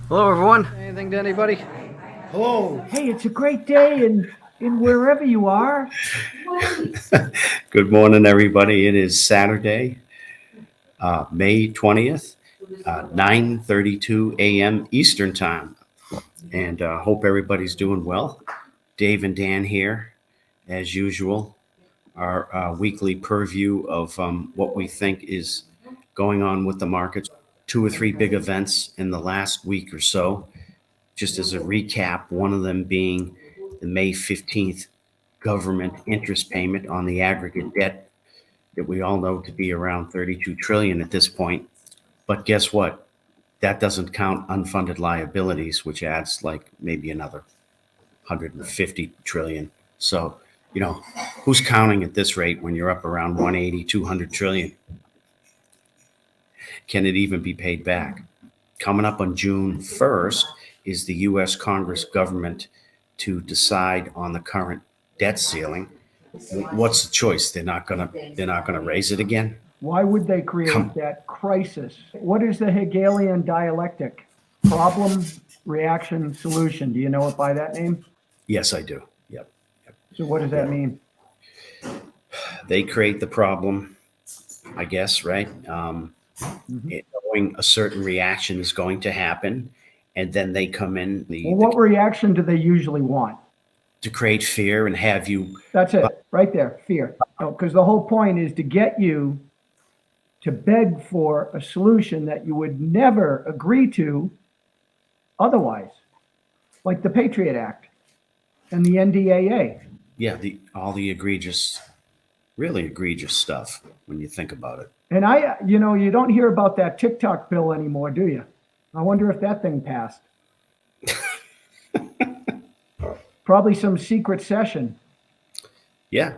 Hello, everyone. Anything to anybody? Hello. Hey, it's a great day in wherever you are. Good morning, everybody. It is Saturday, May 20th, 9:32 a.m. Eastern Time. And hope everybody's doing well. Dave and Dan here, as usual. Our weekly purview of what we think is going on with the markets. Two or three big events in the last week or so. Just as a recap, one of them being the May 15th government interest payment on the aggregate debt that we all know to be around 32 trillion at this point. But guess what? That doesn't count unfunded liabilities, which adds like maybe another 150 trillion. So, who's counting at this rate when you're up around 180, 200 trillion? Can it even be paid back? Coming up on June 1st is the U.S. Congress government to decide on the current debt ceiling. What's the choice? They're not gonna raise it again. Why would they create that crisis? What is the Hegelian dialectic? Problem, reaction, solution. Do you know it by that name? Yes, I do. Yep. So what does that mean? They create the problem, I guess, right? Knowing a certain reaction is going to happen, and then they come in. What reaction do they usually want? To create fear and have you. That's it, right there, fear. Because the whole point is to get you to beg for a solution that you would never agree to otherwise, like the Patriot Act and the NDAA. Yeah, all the really egregious stuff when you think about it. And you don't hear about that TikTok bill anymore, do you? I wonder if that thing passed. Probably some secret session. Yeah.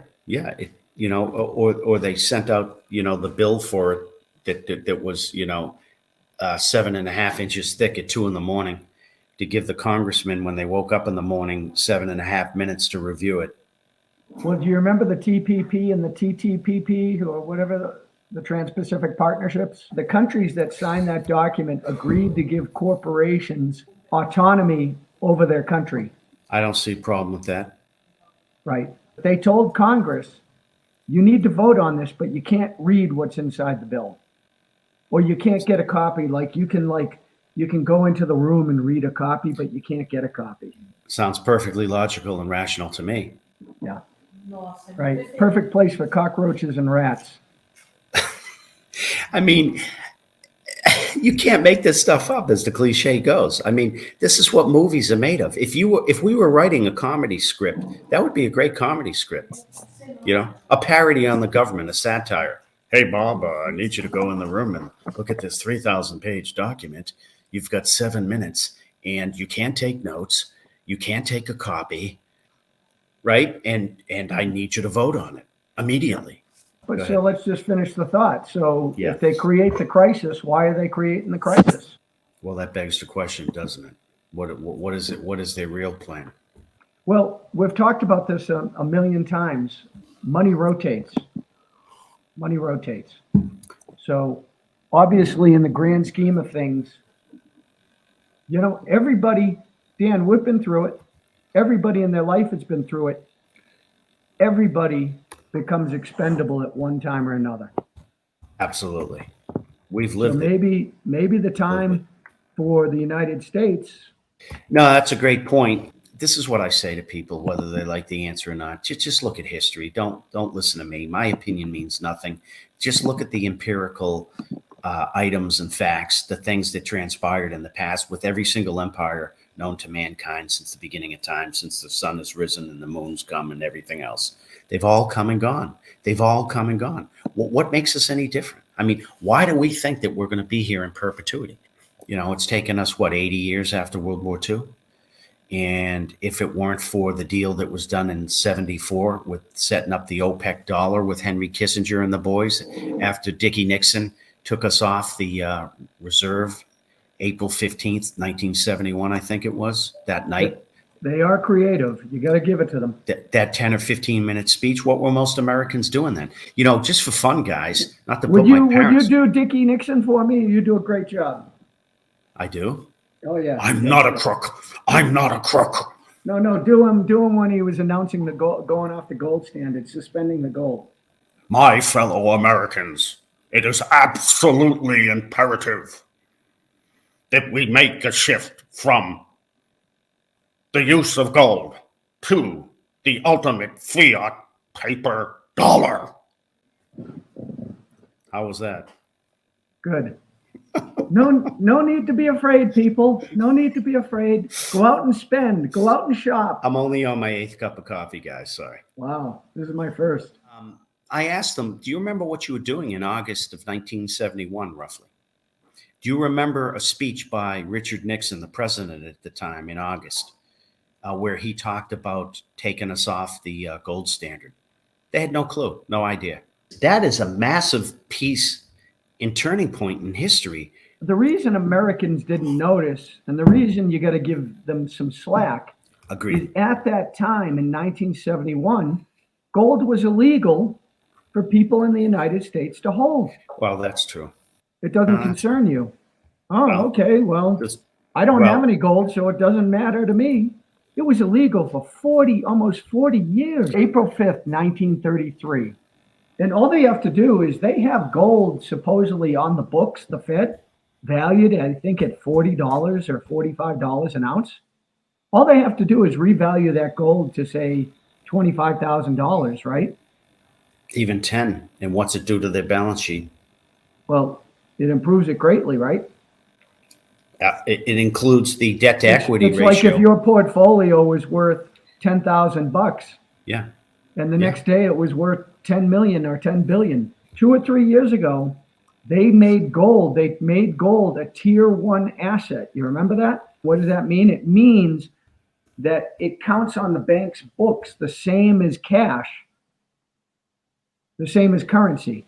Or they sent out, the bill for it that was, 7.5 inches thick at 2 a.m. to give the congressman, when they woke up in the morning, 7.5 minutes to review it. Well, do you remember the TPP and the TTPP or whatever the Trans-Pacific Partnerships? The countries that signed that document agreed to give corporations autonomy over their country. I don't see a problem with that. Right. They told Congress, you need to vote on this, but you can't read what's inside the bill. Or you can't get a copy. You can go into the room and read a copy, but you can't get a copy. Sounds perfectly logical and rational to me. Yeah. Right. Perfect place for cockroaches and rats. I mean, you can't make this stuff up, as the cliche goes. I mean, this is what movies are made of. If we were writing a comedy script, that would be a great comedy script. A parody on the government, a satire. Hey, Bob, I need you to go in the room and look at this 3,000-page document. You've got 7 minutes, and you can't take notes. You can't take a copy, right? And I need you to vote on it immediately. But so let's just finish the thought. So if they create the crisis, why are they creating the crisis? Well, that begs the question, doesn't it? What is it? What is their real plan? Well, we've talked about this a million times. Money rotates. Money rotates. So obviously, in the grand scheme of things, everybody, Dan, we've been through it. Everybody in their life has been through it. Everybody becomes expendable at one time or another. Absolutely. We've lived so maybe the time for the United States. No, that's a great point. This is what I say to people, whether they like the answer or not. Just look at history. Don't listen to me. My opinion means nothing. Just look at the empirical items and facts, the things that transpired in the past with every single empire known to mankind since the beginning of time, since the sun has risen and the moon's come and everything else. They've all come and gone. What makes us any different? I mean, why do we think that we're going to be here in perpetuity? It's taken us, 80 years after World War II? And if it weren't for the deal that was done in 1974 with setting up the OPEC dollar with Henry Kissinger and the boys, after Dickie Nixon took us off the reserve, April 15th, 1971, I think it was, that night. They are creative. You got to give it to them. That 10 or 15-minute speech, what were most Americans doing then? Just for fun, guys, not to put my parents. Would you do Dickie Nixon for me? You do a great job. I do? Oh, yeah. I'm not a crook. I'm not a crook. No, do him when he was announcing the going off the gold standard, suspending the gold. My fellow Americans, it is absolutely imperative that we make a shift from the use of gold to the ultimate fiat paper dollar. How was that? Good. No need to be afraid, people. No need to be afraid. Go out and spend. Go out and shop. I'm only on my 8th cup of coffee, guys. Sorry. Wow, this is my first. I asked them, do you remember what you were doing in August of 1971, roughly? Do you remember a speech by Richard Nixon, the president at the time, in August, where he talked about taking us off the gold standard? They had no clue, no idea. That is a massive piece in turning point in history. The reason Americans didn't notice, and the reason you got to give them some slack, Agreed. is at that time in 1971, gold was illegal for people in the United States to hold. Well, that's true. It doesn't concern you. Oh, well, okay. Well, I don't have any gold, so it doesn't matter to me. It was illegal for almost 40 years. April 5th, 1933. And all they have to do is they have gold supposedly on the books, the Fed, valued, I think, at $40 or $45 an ounce. All they have to do is revalue that gold to, say, $25,000, right? Even 10. And what's it do to their balance sheet? Well, it improves it greatly, right? It includes the debt to equity ratio. It's like if your portfolio was worth $10,000. Yeah. And the next day it was worth 10 million or 10 billion. 2 or 3 years ago, they made gold a tier 1 asset. You remember that? What does that mean? It means that it counts on the bank's books the same as cash, the same as currency,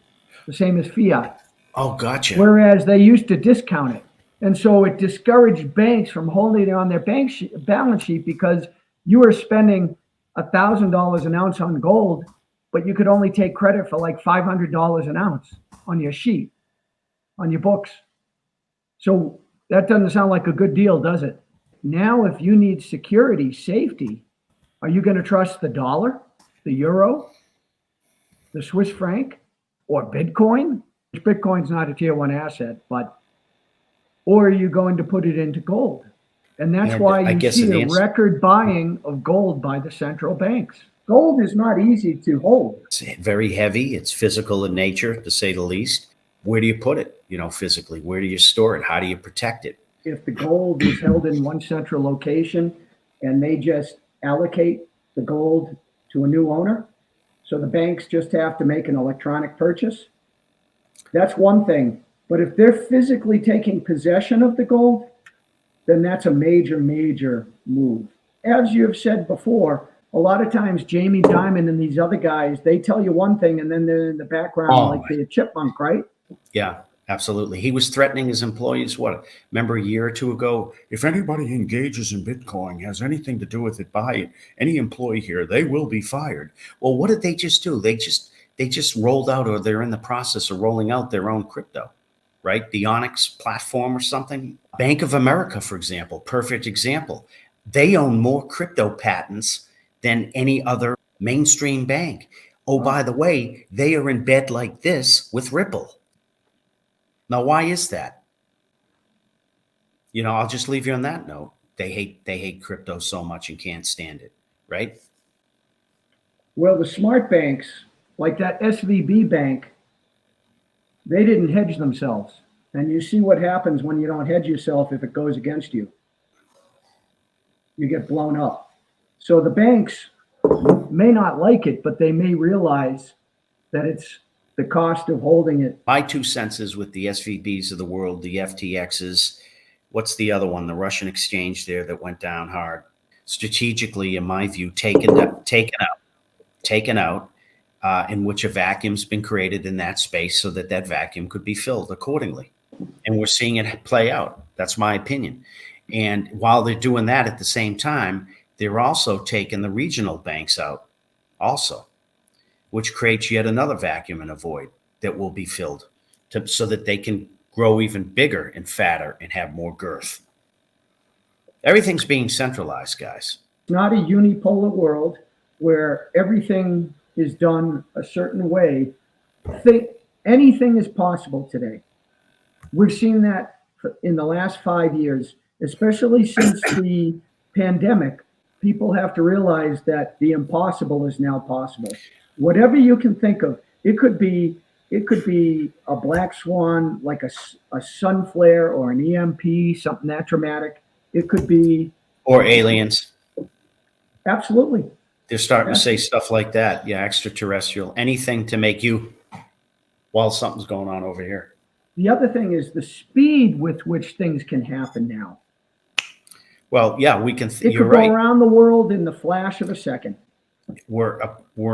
the same as fiat. Oh, gotcha. Whereas they used to discount it. And so it discouraged banks from holding it on their balance sheet because you were spending $1,000 an ounce on gold, but you could only take credit for like $500 an ounce on your sheet, on your books. So that doesn't sound like a good deal, does it? Now, if you need security, safety, are you going to trust the dollar, the euro, the Swiss franc, or Bitcoin? Bitcoin's not a tier 1 asset, or are you going to put it into gold? And that's why you see a record buying of gold by the central banks. Gold is not easy to hold. It's very heavy. It's physical in nature, to say the least. Where do you put it, physically? Where do you store it? How do you protect it? If the gold is held in one central location and they just allocate the gold to a new owner, so the banks just have to make an electronic purchase, that's one thing. But if they're physically taking possession of the gold, then that's a major, major move. As you've said before, a lot of times Jamie Dimon and these other guys, they tell you one thing and then they're in the background like the chipmunk, right? Yeah, absolutely. He was threatening his employees, remember a year or two ago? If anybody engages in Bitcoin, has anything to do with it, buy it. Any employee here, they will be fired. Well, what did they just do? They just rolled out, or they're in the process of rolling out their own crypto. Right? The Onyx platform or something. Bank of America, for example, perfect example. They own more crypto patents than any other mainstream bank. Oh, by the way, they are in bed like this with Ripple. Now, why is that? I'll just leave you on that note. They hate crypto so much and can't stand it, right? Well, the smart banks, like that SVB bank, they didn't hedge themselves. And you see what happens when you don't hedge yourself if it goes against you. You get blown up. So the banks may not like it, but they may realize that it's the cost of holding it. My 2 cents is with the SVBs of the world, the FTXs. What's the other one? The Russian exchange there that went down hard. Strategically, in my view, taken out. In which a vacuum's been created in that space so that vacuum could be filled accordingly. And we're seeing it play out. That's my opinion. And while they're doing that at the same time, they're also taking the regional banks out also, which creates yet another vacuum and a void that will be filled so that they can grow even bigger and fatter and have more girth. Everything's being centralized, guys. It's not a unipolar world where everything is done a certain way. Anything is possible today. We've seen that in the last 5 years, especially since the pandemic. People have to realize that the impossible is now possible. Whatever you can think of, it could be a black swan, like a sun flare or an EMP, something that dramatic. It could be, Or aliens. absolutely. They're starting to say stuff like that. Yeah, extraterrestrial. Anything to make you, well, something's going on over here. The other thing is the speed with which things can happen now. Well, yeah, we can. It You're could go right. around the world in the flash of a second. We're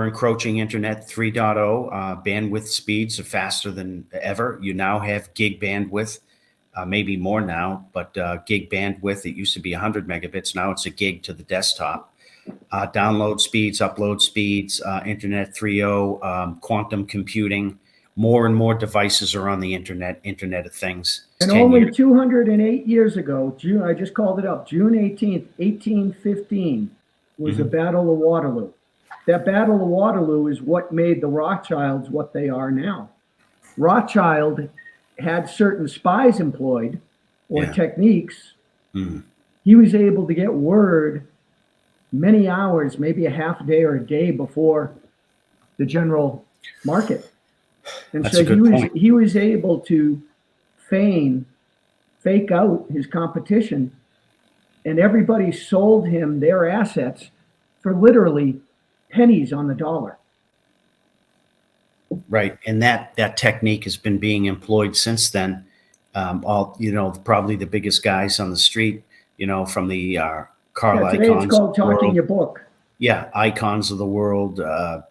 encroaching Internet 3.0. Bandwidth speeds are faster than ever. You now have gig bandwidth, maybe more now, but gig bandwidth. It used to be 100 megabits. Now it's a gig to the desktop. Download speeds, upload speeds, Internet 3.0, quantum computing. More and more devices are on the Internet of Things. And only 208 years ago, I just called it up, June 18th, 1815, was the Battle of Waterloo. That Battle of Waterloo is what made the Rothschilds what they are now. Rothschild had certain spies employed or techniques. He was able to get word many hours, maybe a half a day or a day before the general market. And That's so a good point. he was able to fake out his competition, and everybody sold him their assets for literally pennies on the dollar. Right, and that technique has been being employed since then. Probably the biggest guys on the street, from the Carl Today icons. it's called talking your book. Yeah, icons of the world,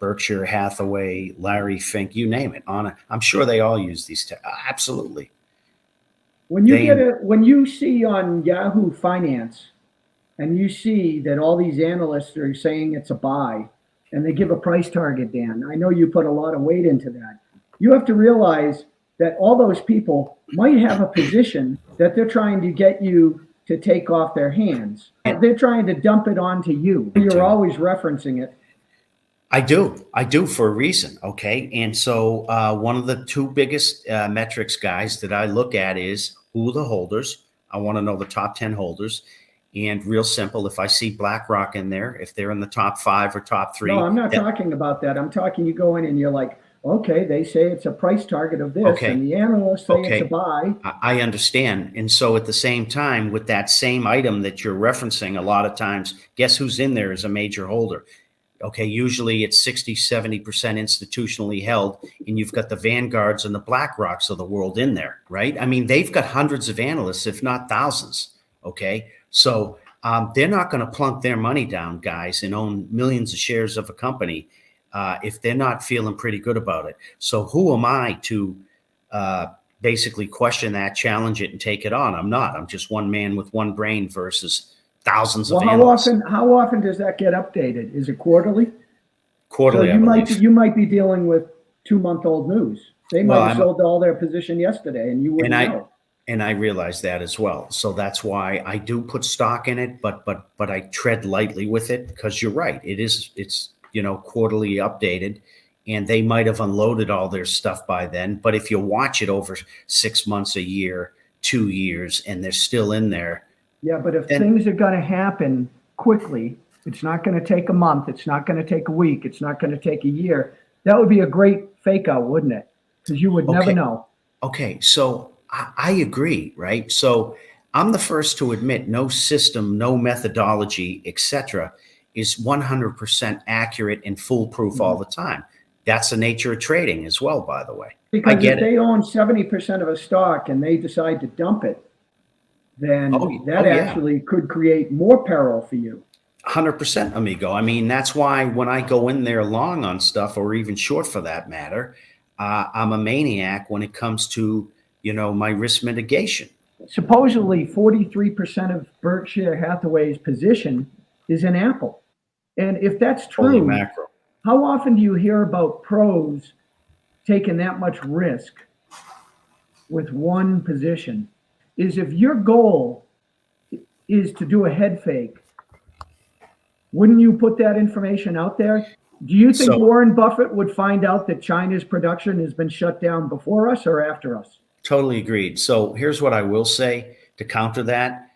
Berkshire Hathaway, Larry Fink, you name it. I'm sure they all use these. Absolutely. When you see on Yahoo Finance, and you see that all these analysts are saying it's a buy, and they give a price target, Dan, I know you put a lot of weight into that. You have to realize that all those people might have a position that they're trying to get you to take off their hands. They're trying to dump it onto you. You're always referencing it. I do for a reason. Okay. And so one of the two biggest metrics, guys, that I look at is who are the holders. I want to know the top 10 holders. And real simple, if I see BlackRock in there, if they're in the top 5 or top 3. No, I'm not talking about that. I'm talking, you go in and you're like, okay, they say it's a price target of this, and the analysts say it's a buy. I understand. And so at the same time, with that same item that you're referencing, a lot of times, guess who's in there as a major holder? Okay, usually it's 60-70% institutionally held, and you've got the Vanguards and the BlackRocks of the world in there, right? I mean, they've got hundreds of analysts, if not thousands, okay? So they're not going to plunk their money down, guys, and own millions of shares of a company if they're not feeling pretty good about it. So who am I to basically question that, challenge it, and take it on? I'm not. I'm just one man with one brain versus thousands of analysts. How often does that get updated? Is it quarterly? Quarterly, so you might be dealing with 2-month-old news. They might have sold all their position yesterday, and you wouldn't know. And I realize that as well. So that's why I do put stock in it, but I tread lightly with it, because you're right. It's quarterly updated, and they might have unloaded all their stuff by then. But if you watch it over 6 months, a year, 2 years, and they're still in there. Yeah, but if things are going to happen quickly, it's not going to take a month. It's not going to take a week. It's not going to take a year. That would be a great fake out, wouldn't it? Because you would never know. Okay, so I agree, right? So I'm the first to admit no system, no methodology, etc., is 100% accurate and foolproof all the time. That's the nature of trading as well, by the way. Because if they own 70% of a stock and they decide to dump it, then actually could create more peril for you. 100%, amigo. I mean, that's why when I go in there long on stuff, or even short for that matter, I'm a maniac when it comes to, my risk mitigation. Supposedly 43% of Berkshire Hathaway's position is in Apple. And if that's true, how often do you hear about pros taking that much risk with one position? Is if your goal is to do a head fake, wouldn't you put that information out there? Do you think So- Warren Buffett would find out that China's production has been shut down before us or after us? Totally agreed. So here's what I will say to counter that.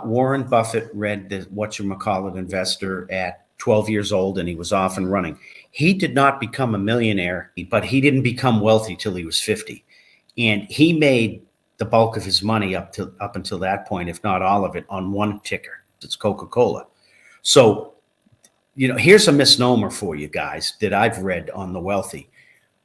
Warren Buffett read the whatchamacallit investor at 12 years old, and he was off and running. He did not become a millionaire, but he didn't become wealthy till he was 50. And he made the bulk of his money up until that point, if not all of it, on one ticker. It's Coca-Cola. So, here's a misnomer for you guys that I've read on the wealthy.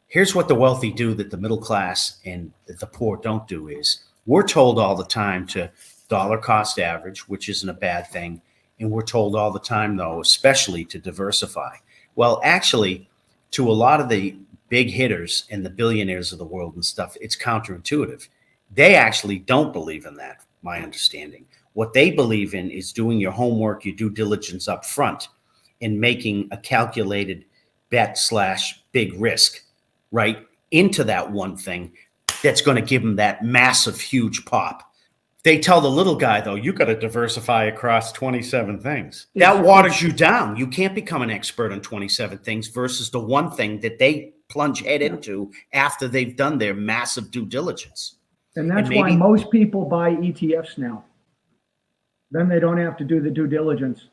Here's what the wealthy do that the middle class and the poor don't do is we're told all the time to dollar cost average, which isn't a bad thing. And we're told all the time, though, especially to diversify. Well, actually, to a lot of the big hitters and the billionaires of the world and stuff, it's counterintuitive. They actually don't believe in that, my understanding. What they believe in is doing your homework, your due diligence up front, and making a calculated bet / big risk, right, into that one thing that's going to give them that massive, huge pop. They tell the little guy, though, you got to diversify across 27 things. That waters you down. You can't become an expert on 27 things versus the one thing that they plunge head into after they've done their massive due diligence. And that's why most people buy ETFs now. Then they don't have to do the due diligence.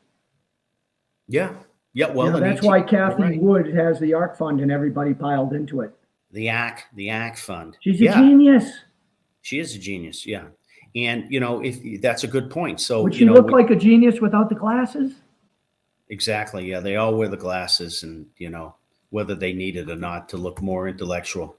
Yeah. Yeah. Well, that's why Kathy Wood has the ARK fund and everybody piled into it. The ARK fund. She's a genius. She is a genius. Yeah. And, if that's a good point. So would she look like a genius without the glasses? Exactly. Yeah. They all wear the glasses and, whether they need it or not to look more intellectual.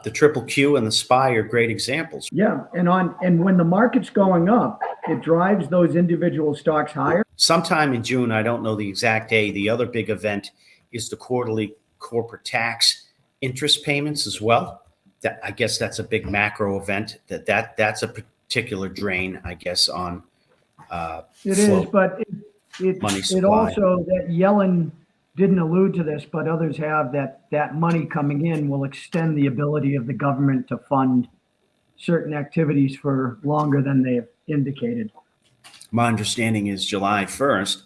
The Triple Q and the SPY are great examples. Yeah. And when the market's going up, it drives those individual stocks higher. Sometime in June, I don't know the exact day, the other big event is the quarterly corporate tax interest payments as well. I guess that's a big macro event. That's a particular drain, I guess, on it is, but it also that Yellen didn't allude to this, but others have that money coming in will extend the ability of the government to fund certain activities for longer than they have indicated. My understanding is July 1st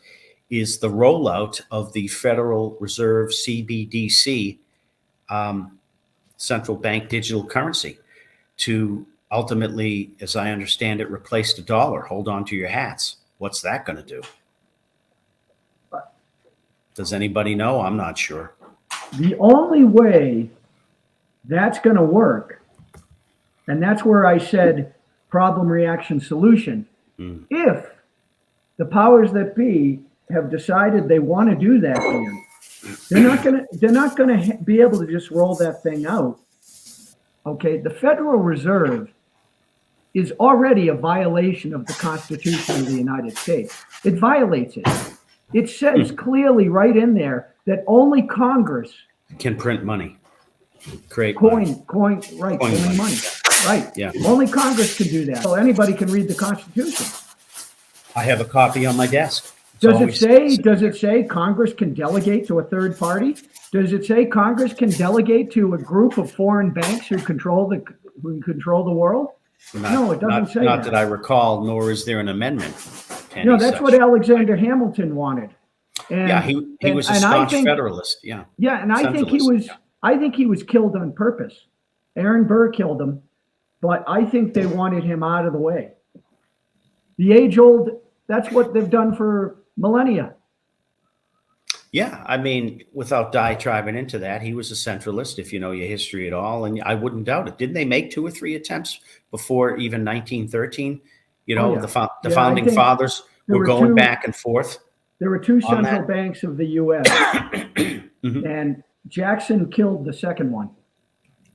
is the rollout of the Federal Reserve CBDC, central bank digital currency, to ultimately, as I understand it, replace the dollar. Hold on to your hats. What's that going to do? Does anybody know? I'm not sure. The only way that's going to work, and that's where I said problem, reaction, solution. If the powers that be have decided they want to do that thing, they're not going to be able to just roll that thing out. Okay, the Federal Reserve is already a violation of the Constitution of the United States. It violates it. It says clearly right in there that only Congress can print money, create coin money. Right. Yeah. Only Congress can do that. So anybody can read the Constitution. I have a copy on my desk. Does it say Congress can delegate to a third party? Does it say Congress can delegate to a group of foreign banks who control the world? No, it doesn't say that. Not that I recall, nor is there an amendment. No, that's what Alexander Hamilton wanted. And, yeah, he was a staunch Federalist. Yeah. Yeah, and I think he was killed on purpose. Aaron Burr killed him, but I think they wanted him out of the way. The age-old, that's what they've done for millennia. Yeah, I mean, without diatribing into that, he was a centralist, if you know your history at all, and I wouldn't doubt it. Didn't they make 2 or 3 attempts before even 1913? The founding fathers were going back and forth. There were 2 central banks of the U.S., and Jackson killed the second one.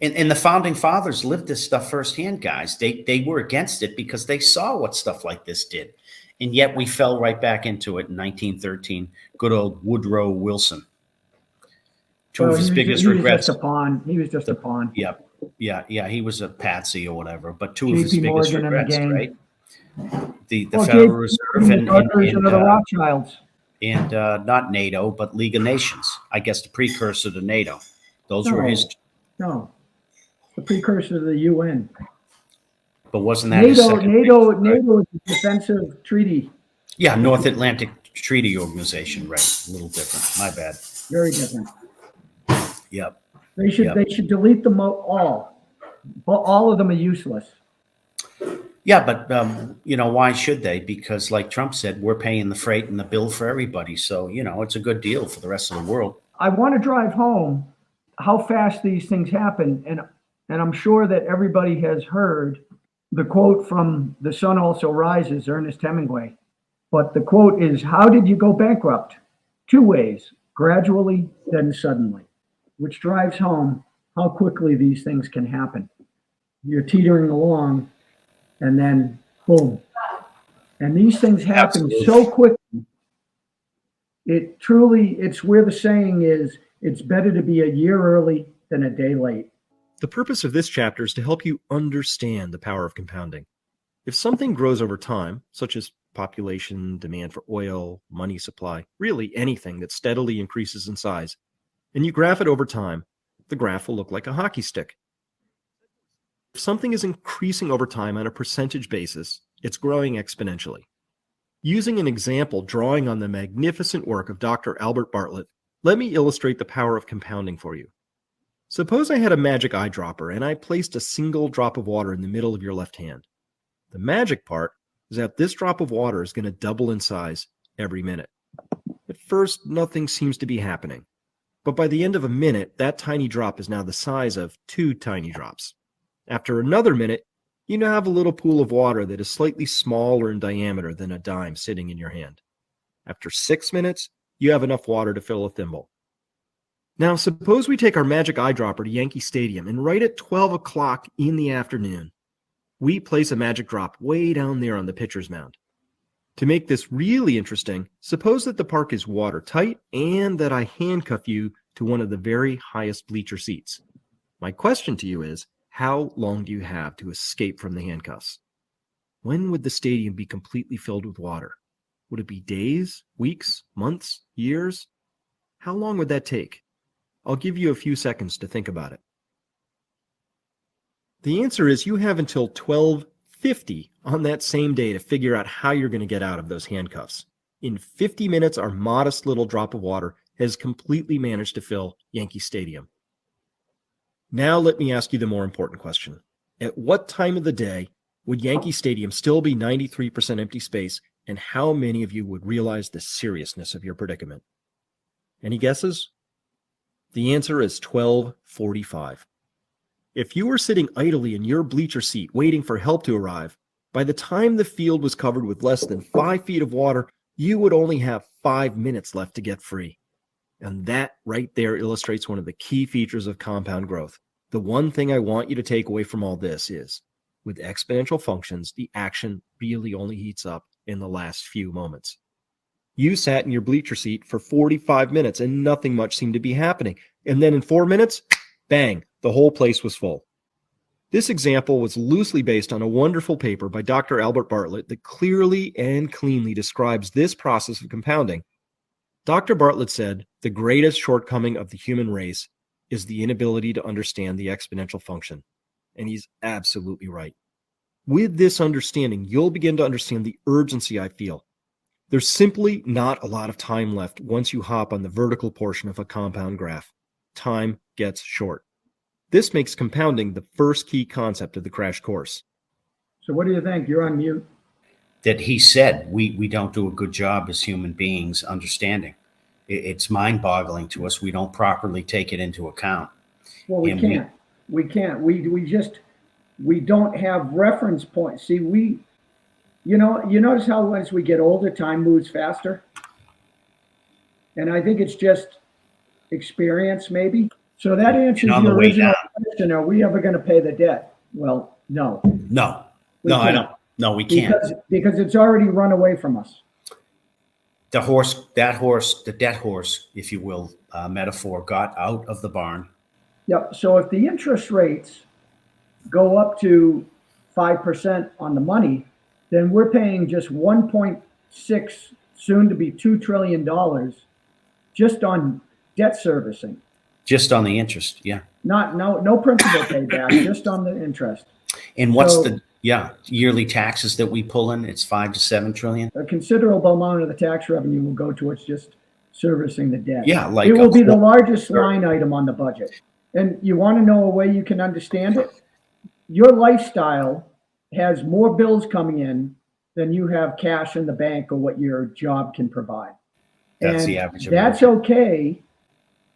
And the founding fathers lived this stuff firsthand, guys. They were against it because they saw what stuff like this did. And yet we fell right back into it in 1913. Good old Woodrow Wilson. Two of his biggest regrets. He was just a pawn. Yep. Yeah. He was a patsy or whatever. But 2 of his biggest regrets, right? The Federal Reserve and the Rothschilds. And not NATO, but League of Nations. I guess the precursor to NATO. Those were his. No, the precursor to the UN. But wasn't that his second? NATO is a defensive treaty. Yeah, North Atlantic Treaty Organization, right? A little different. My bad. Very different. Yep. They should delete them all. All of them are useless. Yeah, but why should they? Because like Trump said, we're paying the freight and the bill for everybody. So, it's a good deal for the rest of the world. I want to drive home how fast these things happen. And I'm sure that everybody has heard the quote from The Sun Also Rises, Ernest Hemingway. But the quote is, how did you go bankrupt? 2 ways, gradually, then suddenly, which drives home how quickly these things can happen. You're teetering along and then boom. And these things happen Absolutely. so quickly. It's where the saying is, it's better to be a year early than a day late. The purpose of this chapter is to help you understand the power of compounding. If something grows over time, such as population, demand for oil, money supply, really anything that steadily increases in size, and you graph it over time, the graph will look like a hockey stick. If something is increasing over time on a percentage basis, it's growing exponentially. Using an example drawing on the magnificent work of Dr. Albert Bartlett, let me illustrate the power of compounding for you. Suppose I had a magic eyedropper and I placed a single drop of water in the middle of your left hand. The magic part is that this drop of water is going to double in size every minute. At first, nothing seems to be happening. But by the end of a minute, that tiny drop is now the size of 2 tiny drops. After another minute, you now have a little pool of water that is slightly smaller in diameter than a dime sitting in your hand. After 6 minutes, you have enough water to fill a thimble. Now, suppose we take our magic eyedropper to Yankee Stadium, and right at 12 o'clock in the afternoon, we place a magic drop way down there on the pitcher's mound. To make this really interesting, suppose that the park is watertight and that I handcuff you to one of the very highest bleacher seats. My question to you is, how long do you have to escape from the handcuffs? When would the stadium be completely filled with water? Would it be days, weeks, months, years? How long would that take? I'll give you a few seconds to think about it. The answer is you have until 12:50 on that same day to figure out how you're going to get out of those handcuffs. In 50 minutes, our modest little drop of water has completely managed to fill Yankee Stadium. Now let me ask you the more important question. At what time of the day would Yankee Stadium still be 93% empty space, and how many of you would realize the seriousness of your predicament? Any guesses? The answer is 12:45. If you were sitting idly in your bleacher seat waiting for help to arrive, by the time the field was covered with less than 5 feet of water, you would only have 5 minutes left to get free. And that right there illustrates one of the key features of compound growth. The one thing I want you to take away from all this is, with exponential functions, the action really only heats up in the last few moments. You sat in your bleacher seat for 45 minutes and nothing much seemed to be happening. And then in 4 minutes, bang, the whole place was full. This example was loosely based on a wonderful paper by Dr. Albert Bartlett that clearly and cleanly describes this process of compounding. Dr. Bartlett said, the greatest shortcoming of the human race is the inability to understand the exponential function. And he's absolutely right. With this understanding, you'll begin to understand the urgency I feel. There's simply not a lot of time left once you hop on the vertical portion of a compound graph. Time gets short. This makes compounding the first key concept of the crash course. So what do you think? You're on mute. That he said we don't do a good job as human beings understanding. It's mind-boggling to us. We don't properly take it into account. Well, we can't. We can't. We don't have reference points. See, you notice how as we get older, time moves faster? And I think it's just experience, maybe. So that answers your original question. Are we ever going to pay the debt? Well, no. No, I don't. No, we can't. Because it's already run away from us. The debt horse, if you will, metaphor, got out of the barn. Yep. So if the interest rates go up to 5% on the money, then we're paying just 1.6, soon to be $2 trillion just on debt servicing. Just on the interest, yeah. No principal payback, just on the interest. And Yeah, yearly taxes that we pull in, it's 5 to 7 trillion. A considerable amount of the tax revenue will go towards just servicing the debt. Yeah, like It will be the a largest quarter. line item on the budget. And you want to know a way you can understand it? Your lifestyle has more bills coming in than you have cash in the bank or what your job can provide. That's And the average that's American. okay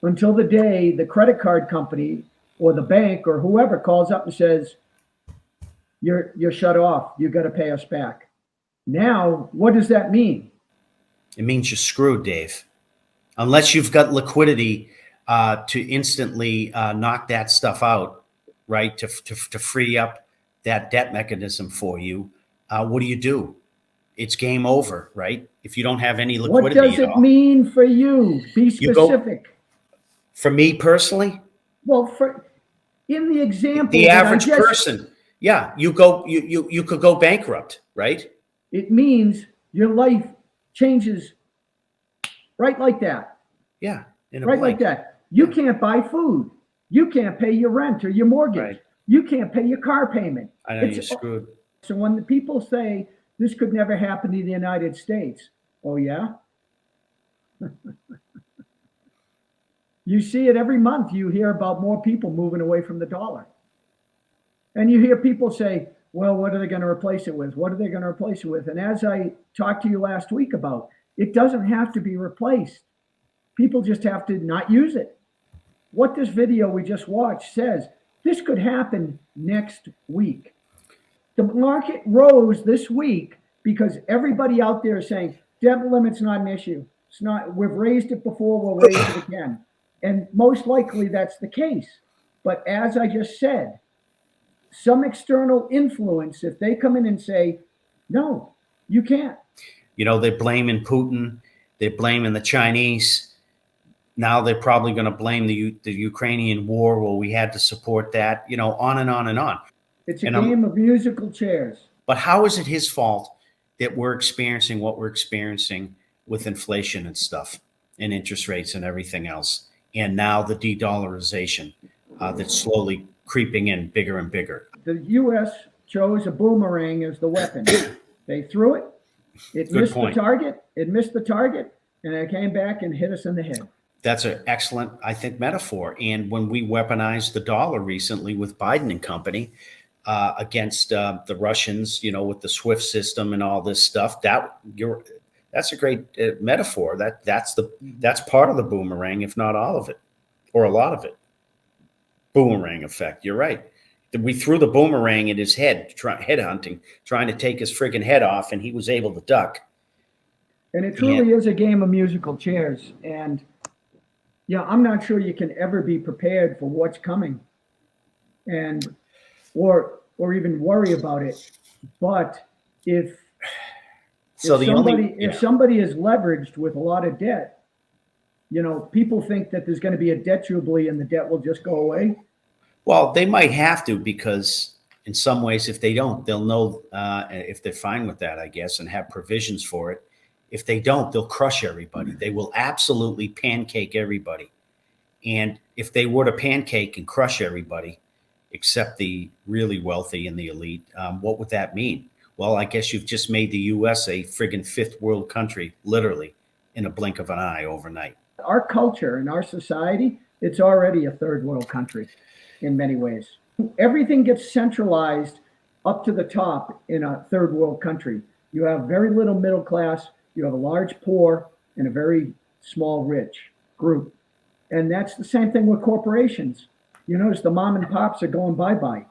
until the day the credit card company or the bank or whoever calls up and says, you're shut off. You got to pay us back. Now, what does that mean? It means you're screwed, Dave. Unless you've got liquidity to instantly knock that stuff out, right? To free up that debt mechanism for you. What do? It's game over, right? If you don't have any liquidity What does at it all. mean for you? Be You go- specific. For me personally, Well, in the example, the that I average just- person, yeah, you could go bankrupt, right? it means your life changes right like that. Yeah, in a Right blink. like that. You can't buy food. You can't pay your rent or your mortgage. Right. You can't pay your car payment. I know you're screwed. So when the people say this could never happen in the United States, oh yeah? You see it every month. You hear about more people moving away from the dollar. And you hear people say, well, what are they going to replace it with? What are they going to replace it with? And as I talked to you last week about, it doesn't have to be replaced. People just have to not use it. What this video we just watched says, this could happen next week. The market rose this week because everybody out there is saying, debt limit's not an issue. It's not, we've raised it before, we'll raise it again. And most likely that's the case. But as I just said, some external influence, if they come in and say, no, you can't. You know, they're blaming Putin. They're blaming the Chinese. Now they're probably going to blame the Ukrainian war. Well, we had to support that, you know, on and on and on. It's a game of musical chairs. But how is it his fault that we're experiencing what we're experiencing with inflation and stuff and interest rates and everything else? And now the de-dollarization that's slowly creeping in bigger and bigger. The U.S. chose a boomerang as the weapon. They threw it. It missed the target. It missed the target. And it came back and hit us in the head. That's an excellent, I think, metaphor. And when we weaponized the dollar recently with Biden and company against the Russians, you know, with the SWIFT system and all this stuff, that's a great metaphor. That's part of the boomerang, if not all of it, or a lot of it. Boomerang effect. You're right. We threw the boomerang at his head, head hunting, trying to take his friggin' head off, and he was able to duck. And it truly is a game of musical chairs. And yeah, I'm not sure you can ever be prepared for what's coming, and or even worry about it. But if somebody is leveraged with a lot of debt, you know, people think that there's going to be a debt jubilee and the debt will just go away. Well, they might have to, because in some ways, if they don't, they'll know if they're fine with that, I guess, and have provisions for it. If they don't, they'll crush everybody. They will absolutely pancake everybody. And if they were to pancake and crush everybody, except the really wealthy and the elite, what would that mean? Well, I guess you've just made the U.S. a friggin' fifth world country, literally, in a blink of an eye overnight. Our culture and our society, it's already a third world country in many ways. Everything gets centralized up to the top in a third world country. You have very little middle class, you have a large poor, and a very small rich group. And that's the same thing with corporations. You notice the mom and pops are going bye-bye.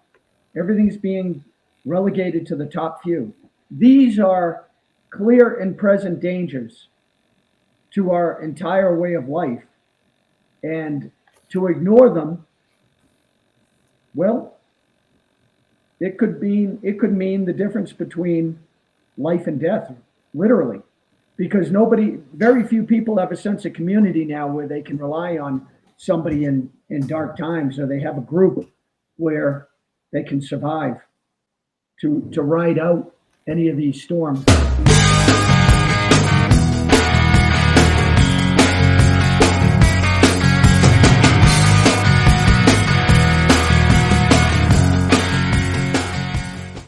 Everything's being relegated to the top few. These are clear and present dangers to our entire way of life. And to ignore them, well, it could mean the difference between life and death, literally. Because very few people have a sense of community now where they can rely on somebody in dark times, or they have a group where they can survive to ride out any of these storms.